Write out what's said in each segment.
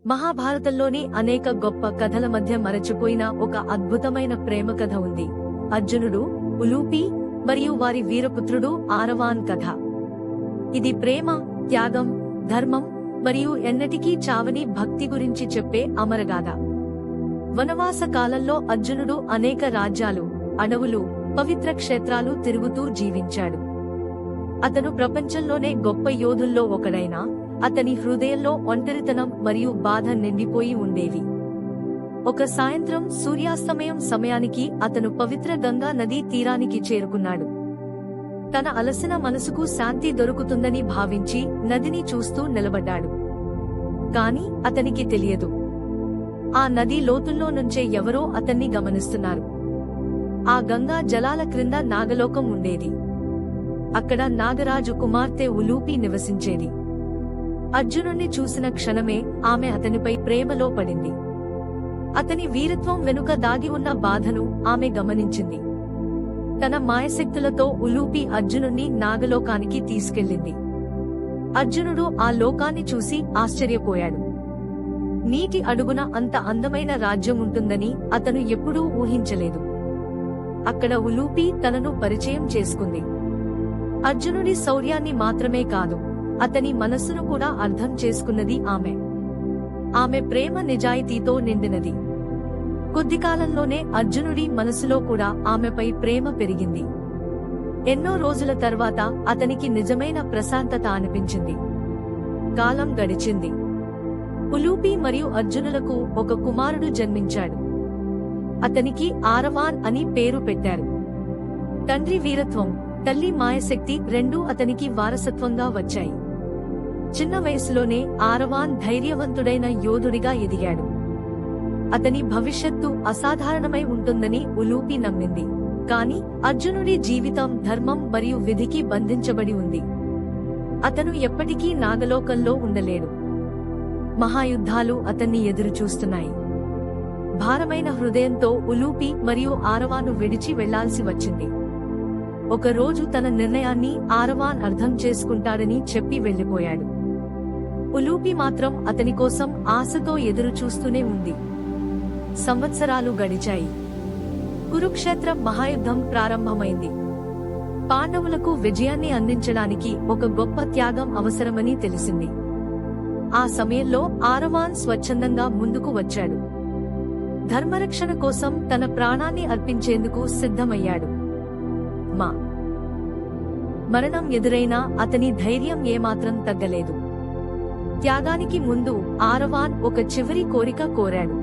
మహాభారతంలోని అనేక గొప్ప కథల మధ్య మరచిపోయిన ఒక అద్భుతమైన ప్రేమ కథ ఉంది. అర్జునుడు, ఉలూపి మరియు వారి వీరపుత్రుడు ఆరవాన్ కథ. ఇది ప్రేమ, త్యాగం, ధర్మం మరియు ఎన్నటికీ చావని భక్తి గురించి చెప్పే అమరగాథ. వనవాస కాలంలో అర్జునుడు అనేక రాజ్యాలు, అడవులు, పవిత్ర క్షేత్రాలు తిరుగుతూ జీవించాడు. అతను ప్రపంచంలోనే గొప్ప యోధుల్లో ఒకడైనా అతని హృదయంలో ఒంటరితనం మరియు బాధ నిండిపోయి ఉండేవి. ఒక సాయంత్రం సూర్యాస్తమయం సమయానికి అతను పవిత్ర గంగా నదీ తీరానికి చేరుకున్నాడు. తన అలసిన మనసుకు శాంతి దొరుకుతుందని భావించి నదిని చూస్తూ నిలబడ్డాడు. కాని అతనికి తెలియదు, ఆ నది లోతుల్లో నుంచే ఎవరో అతన్ని గమనిస్తున్నారు. ఆ గంగా జలాల క్రింద నాగలోకం ఉండేది. అక్కడ నాగరాజు కుమార్తె ఉలూపి నివసించేది. అర్జునుణ్ణి చూసిన క్షణమే ఆమె అతనిపై ప్రేమలో పడింది. అతని వీరత్వం వెనుక దాగి ఉన్న బాధను ఆమె గమనించింది. తన మాయశక్తులతో ఉలూపి అర్జునుణ్ణి నాగలోకానికి తీసుకెళ్ళింది. అర్జునుడు ఆ లోకాన్ని చూసి ఆశ్చర్యపోయాడు. నీటి అడుగున అంత అందమైన రాజ్యం ఉంటుందని అతను ఎప్పుడూ ఊహించలేదు. అక్కడ ఉలూపి తనను పరిచయం చేసుకుంది. అర్జునుడి శౌర్యాన్ని మాత్రమే కాదు, అతని మనస్సును కూడా అర్థం చేసుకున్నది ఆమె. ఆమె ప్రేమ నిజాయితీతో నిండినది. కొద్ది కాలంలోనే అర్జునుడి మనసులో కూడా ఆమెపై ప్రేమ పెరిగింది. ఎన్నో రోజుల తర్వాత అతనికి నిజమైన ప్రశాంతత అనిపించింది. కాలం గడిచింది. ఉలూపి మరియు అర్జునులకు ఒక కుమారుడు జన్మించాడు. అతనికి ఆరవాన్ అని పేరు పెట్టారు. తండ్రి వీరత్వం, తల్లి మాయశక్తి రెండూ అతనికి వారసత్వంగా వచ్చాయి. చిన్న వయసులోనే ఆరవాన్ ధైర్యవంతుడైన యోధుడిగా ఎదిగాడు. అతని భవిష్యత్తు అసాధారణమై ఉంటుందని ఉలూపి నమ్మింది. కాని అర్జునుడి జీవితం ధర్మం మరియు విధికి బంధించబడి ఉంది. అతను ఎప్పటికీ నాగలోకంలో ఉండలేడు. మహాయుద్ధాలు అతన్ని ఎదురుచూస్తున్నాయి. భారమైన హృదయంతో ఉలూపి మరియు ఆరవాను విడిచి వెళ్లాల్సి వచ్చింది. ఒకరోజు తన నిర్ణయాన్ని ఆరవాన్ అర్థం చేసుకుంటాడని చెప్పి వెళ్లిపోయాడు. ఉలూపి మాత్రం అతని కోసం ఆశతో ఎదురుచూస్తూనే ఉంది. సంవత్సరాలు గడిచాయి. కురుక్షేత్ర మహాయుద్ధం ప్రారంభమైంది. పాండవులకు విజయాన్ని అందించడానికి ఒక గొప్ప త్యాగం అవసరమని తెలిసింది. ఆ సమయంలో ఆరవాన్ స్వచ్ఛందంగా ముందుకు వచ్చాడు. ధర్మరక్షణ కోసం తన ప్రాణాన్ని అర్పించేందుకు సిద్ధమయ్యాడు. మరణం ఎదురైనా అతని ధైర్యం ఏమాత్రం తగ్గలేదు. త్యాగానికి ముందు ఆరవాన్ ఒక చివరి కోరిక కోరాడు.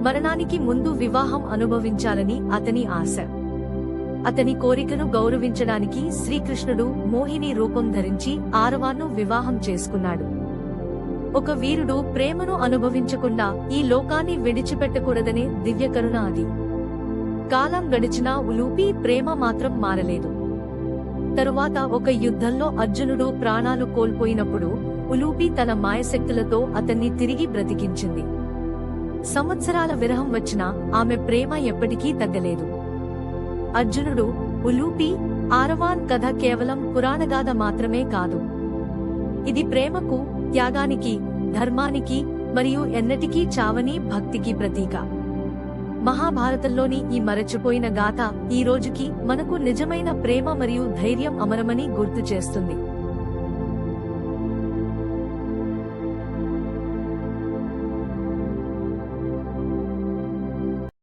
మరణానికి ముందు వివాహం అనుభవించాలని అతని ఆశ. అతని కోరికను గౌరవించడానికి శ్రీకృష్ణుడు మోహిని రూపం ధరించి ఆరవాన్ను వివాహం చేసుకున్నాడు. ఒక వీరుడు ప్రేమను అనుభవించకుండా ఈ లోకాన్ని విడిచిపెట్టకూడదనే దివ్యకరుణ అది. కాలం గడిచినా ఉలూపి ప్రేమ మాత్రం మారలేదు. తరువాత ఒక యుద్ధంలో అర్జునుడు ప్రాణాలు కోల్పోయినప్పుడు ఉలూపి తన మాయశక్తులతో అతన్ని తిరిగి బ్రతికించింది. సంవత్సరాల విరహం వచ్చినా ఆమె ప్రేమ ఎప్పటికీ తగ్గలేదు. అర్జునుడు, ఉలూపి, ఆరవాన్ కథ కేవలం పురాణగాథ మాత్రమే కాదు. ఇది ప్రేమకు, త్యాగానికి, ధర్మానికి మరియు ఎన్నటికీ చావని భక్తికి ప్రతీక. మహాభారతంలోని ఈ మరచిపోయిన గాథ ఈ రోజుకి మనకు నిజమైన ప్రేమ మరియు ధైర్యం అమరమని గుర్తు చేస్తుంది.